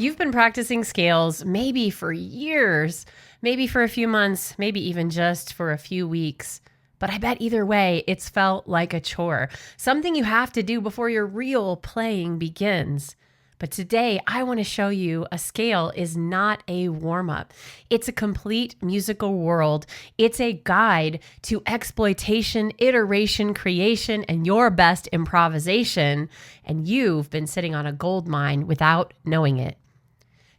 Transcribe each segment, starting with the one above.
You've been practicing scales maybe for years, maybe for a few months, maybe even just for a few weeks. But I bet either way, it's felt like a chore, something you have to do before your real playing begins. But today, I want to show you a scale is not a warm-up. It's a complete musical world. It's a guide to exploitation, iteration, creation, and your best improvisation. And you've been sitting on a gold mine without knowing it.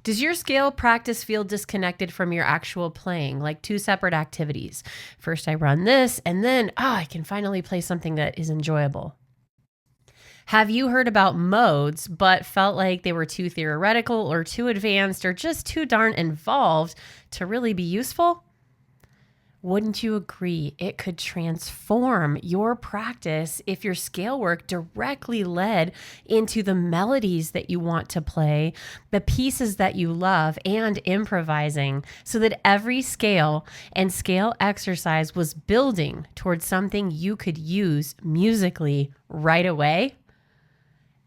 Does your scale practice feel disconnected from your actual playing, like two separate activities? First, I run this, and then, I can finally play something that is enjoyable. Have you heard about modes, but felt like they were too theoretical or too advanced or just too darn involved to really be useful? Wouldn't you agree it could transform your practice if your scale work directly led into the melodies that you want to play, the pieces that you love, and improvising, so that every scale and scale exercise was building towards something you could use musically right away?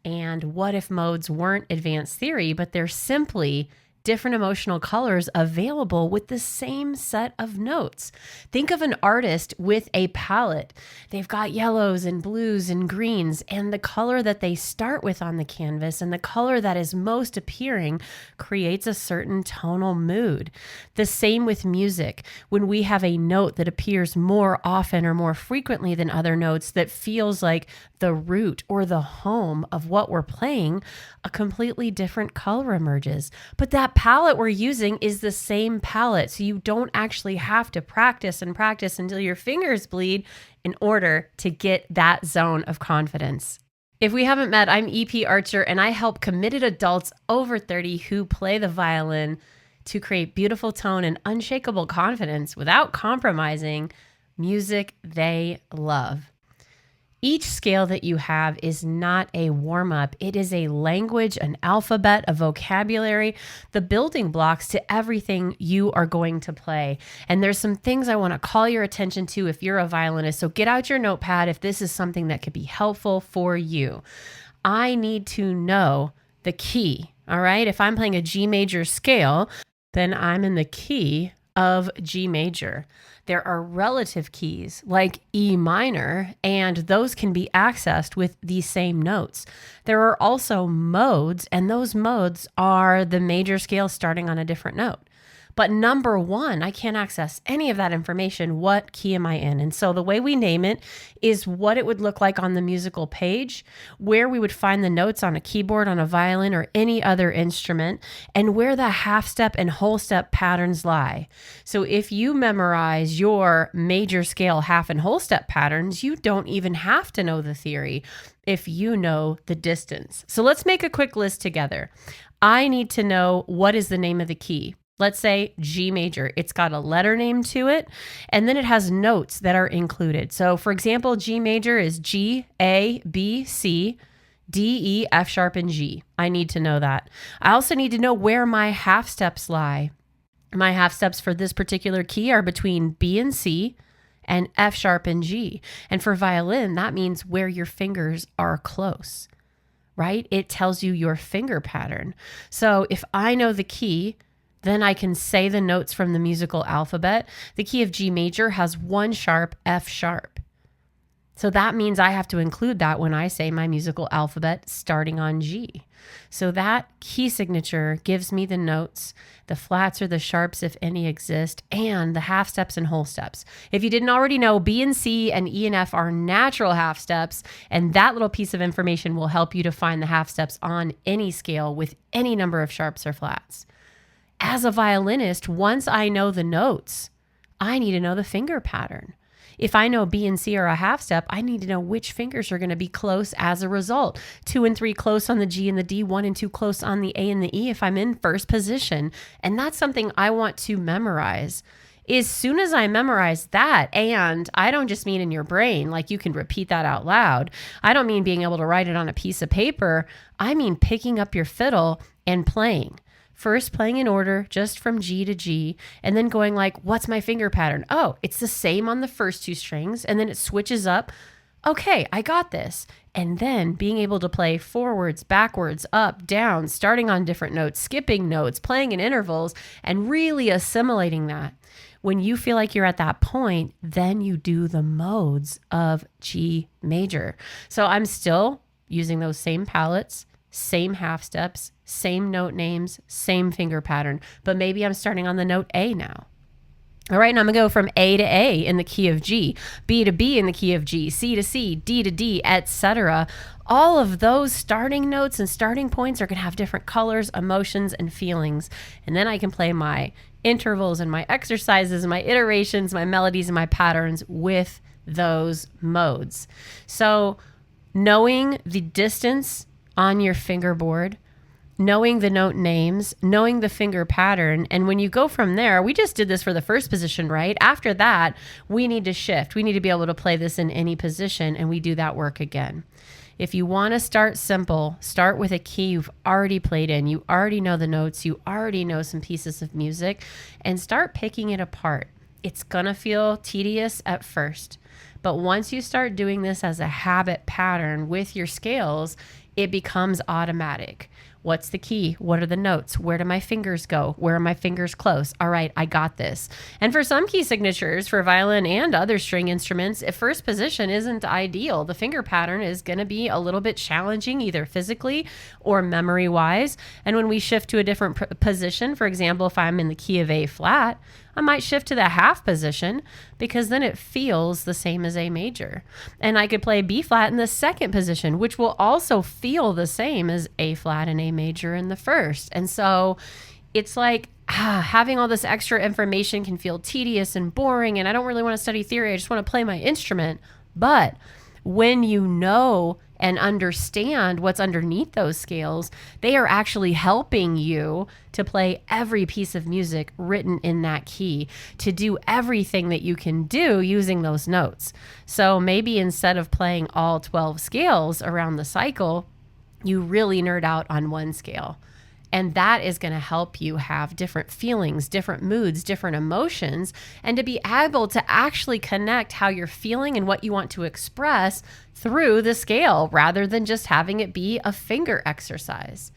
And what if modes weren't advanced theory, but they're simply different emotional colors available with the same set of notes? Think of an artist with a palette. They've got yellows and blues and greens, and the color that they start with on the canvas and the color that is most appearing creates a certain tonal mood. The same with music. When we have a note that appears more often or more frequently than other notes that feels like the root or the home of what we're playing, a completely different color emerges. But that palette we're using is the same palette, so you don't actually have to practice and practice until your fingers bleed in order to get that zone of confidence. If we haven't met, I'm EP Archer, and I help committed adults over 30 who play the violin to create beautiful tone and unshakable confidence without compromising music they love. Each scale that you have is not a warm-up. It is a language, an alphabet, a vocabulary, the building blocks to everything you are going to play. And there's some things I want to call your attention to if you're a violinist. So get out your notepad if this is something that could be helpful for you. I need to know the key, all right? If I'm playing a G major scale, then I'm in the key of G major. There are relative keys like E minor, and those can be accessed with these same notes. There are also modes, and those modes are the major scale starting on a different note. But number one, I can't access any of that information. What key am I in? And so the way we name it is what it would look like on the musical page, where we would find the notes on a keyboard, on a violin, or any other instrument, and where the half step and whole step patterns lie. So if you memorize your major scale half and whole step patterns, you don't even have to know the theory if you know the distance. So let's make a quick list together. I need to know what is the name of the key. Let's say G major. It's got a letter name to it, and then it has notes that are included. So for example, G major is G, A, B, C, D, E, F sharp, and G. I need to know that. I also need to know where my half steps lie. My half steps for this particular key are between B and C and F sharp and G. And for violin, that means where your fingers are close, right? It tells you your finger pattern. So if I know the key, then I can say the notes from the musical alphabet. The key of G major has one sharp, F sharp. So that means I have to include that when I say my musical alphabet starting on G. So that key signature gives me the notes, the flats or the sharps if any exist, and the half steps and whole steps. If you didn't already know, B and C and E and F are natural half steps, and that little piece of information will help you to find the half steps on any scale with any number of sharps or flats. As a violinist, once I know the notes, I need to know the finger pattern. If I know B and C are a half step, I need to know which fingers are going to be close as a result. 2 and 3 close on the G and the D, 1 and 2 close on the A and the E if I'm in first position. And that's something I want to memorize. As soon as I memorize that, and I don't just mean in your brain, like you can repeat that out loud. I don't mean being able to write it on a piece of paper. I mean picking up your fiddle and playing. First playing in order, just from G to G, and then going like, what's my finger pattern? Oh, it's the same on the first 2 strings, and then it switches up. okay, I got this. And then being able to play forwards, backwards, up, down, starting on different notes, skipping notes, playing in intervals, and really assimilating that. When you feel like you're at that point, then you do the modes of G major. So I'm still using those same palettes, same half steps, same note names, same finger pattern, but maybe I'm starting on the note A now. All right, and I'm going to go from A to A in the key of G, B to B in the key of G, C to C, D to D, etc. All of those starting notes and starting points are going to have different colors, emotions, and feelings. And then I can play my intervals and my exercises, my iterations, my melodies, and my patterns with those modes. So knowing the distance on your fingerboard, knowing the note names, knowing the finger pattern. And when you go from there, we just did this for the first position, right? After that, we need to shift. We need to be able to play this in any position, and we do that work again. If you want to start simple, start with a key you've already played in. You already know the notes. You already know some pieces of music, and start picking it apart. It's going to feel tedious at first, but once you start doing this as a habit pattern with your scales, it becomes automatic. What's the key? What are the notes? Where do my fingers go? Where are my fingers close? All right, I got this. And for some key signatures for violin and other string instruments, if first position isn't ideal, the finger pattern is going to be a little bit challenging, either physically or memory-wise. And when we shift to a different position, for example, if I'm in the key of A flat, I might shift to the half position because then it feels the same as A major. And I could play B flat in the second position, which will also feel the same as A flat and A major in the first. And so it's like having all this extra information can feel tedious and boring, and I don't really want to study theory. I just want to play my instrument. But when you know and understand what's underneath those scales, they are actually helping you to play every piece of music written in that key, to do everything that you can do using those notes. So maybe instead of playing all 12 scales around the cycle, you really nerd out on one scale. And that is going to help you have different feelings, different moods, different emotions, and to be able to actually connect how you're feeling and what you want to express through the scale rather than just having it be a finger exercise.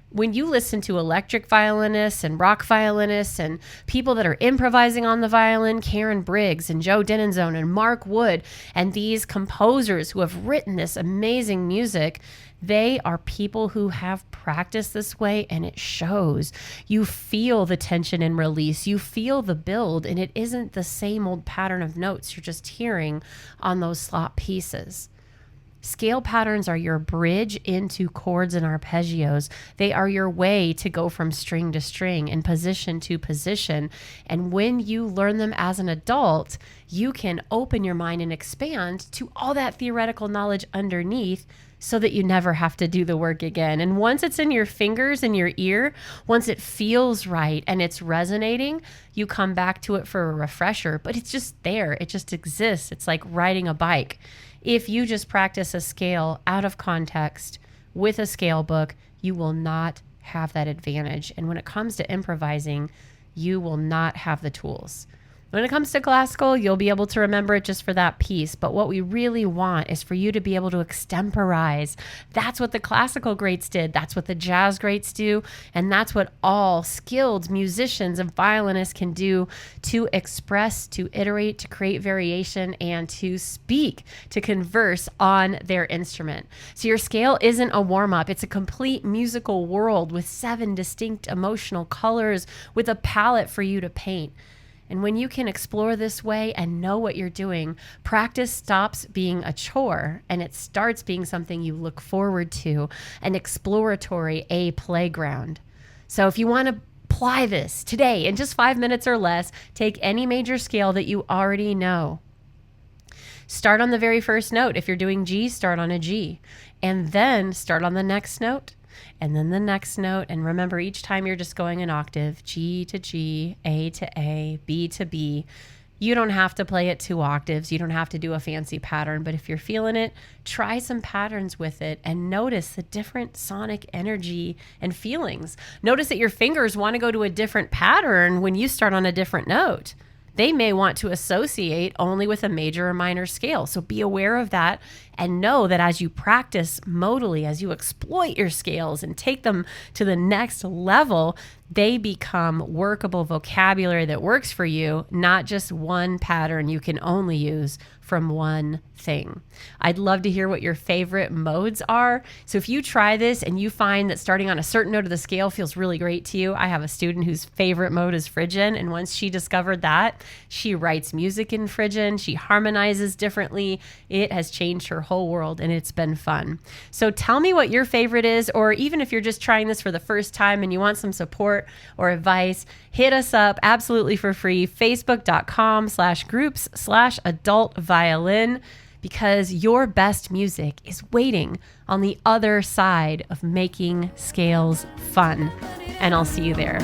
When you listen to electric violinists and rock violinists and people that are improvising on the violin, Karen Briggs and Joe Deninzon and Mark Wood, and these composers who have written this amazing music, they are people who have practiced this way, and it shows. You feel the tension and release. You feel the build, and it isn't the same old pattern of notes you're just hearing on those slot pieces. Scale patterns are your bridge into chords and arpeggios. They are your way to go from string to string and position to position. And when you learn them as an adult, you can open your mind and expand to all that theoretical knowledge underneath so that you never have to do the work again. And once it's in your fingers and your ear, once it feels right and it's resonating, you come back to it for a refresher, but it's just there. It just exists. It's like riding a bike. If you just practice a scale out of context with a scale book, you will not have that advantage. And when it comes to improvising, you will not have the tools. When it comes to classical, you'll be able to remember it just for that piece. But what we really want is for you to be able to extemporize. That's what the classical greats did. That's what the jazz greats do. And that's what all skilled musicians and violinists can do to express, to iterate, to create variation, and to speak, to converse on their instrument. So your scale isn't a warm-up. It's a complete musical world with 7 distinct emotional colors with a palette for you to paint. And when you can explore this way and know what you're doing, practice stops being a chore and it starts being something you look forward to, an exploratory, a playground. So if you want to apply this today in just 5 minutes or less, take any major scale that you already know. Start on the very first note. If you're doing G, start on a G. And then start on the next note. And then the next note. And remember, each time you're just going an octave, G to G, A to A, B to B. You don't have to play it 2 octaves. You don't have to do a fancy pattern. But if you're feeling it, try some patterns with it and notice the different sonic energy and feelings. Notice that your fingers want to go to a different pattern when you start on a different note. They may want to associate only with a major or minor scale. So be aware of that and know that as you practice modally, as you exploit your scales and take them to the next level, they become workable vocabulary that works for you, not just one pattern you can only use from one thing. I'd love to hear what your favorite modes are. So if you try this and you find that starting on a certain note of the scale feels really great to you, I have a student whose favorite mode is Phrygian. And once she discovered that, she writes music in Phrygian. She harmonizes differently. It has changed her whole world and it's been fun. So tell me what your favorite is, or even if you're just trying this for the first time and you want some support or advice, hit us up absolutely for free, facebook.com/groups/adult violin, because your best music is waiting on the other side of making scales fun. And I'll see you there.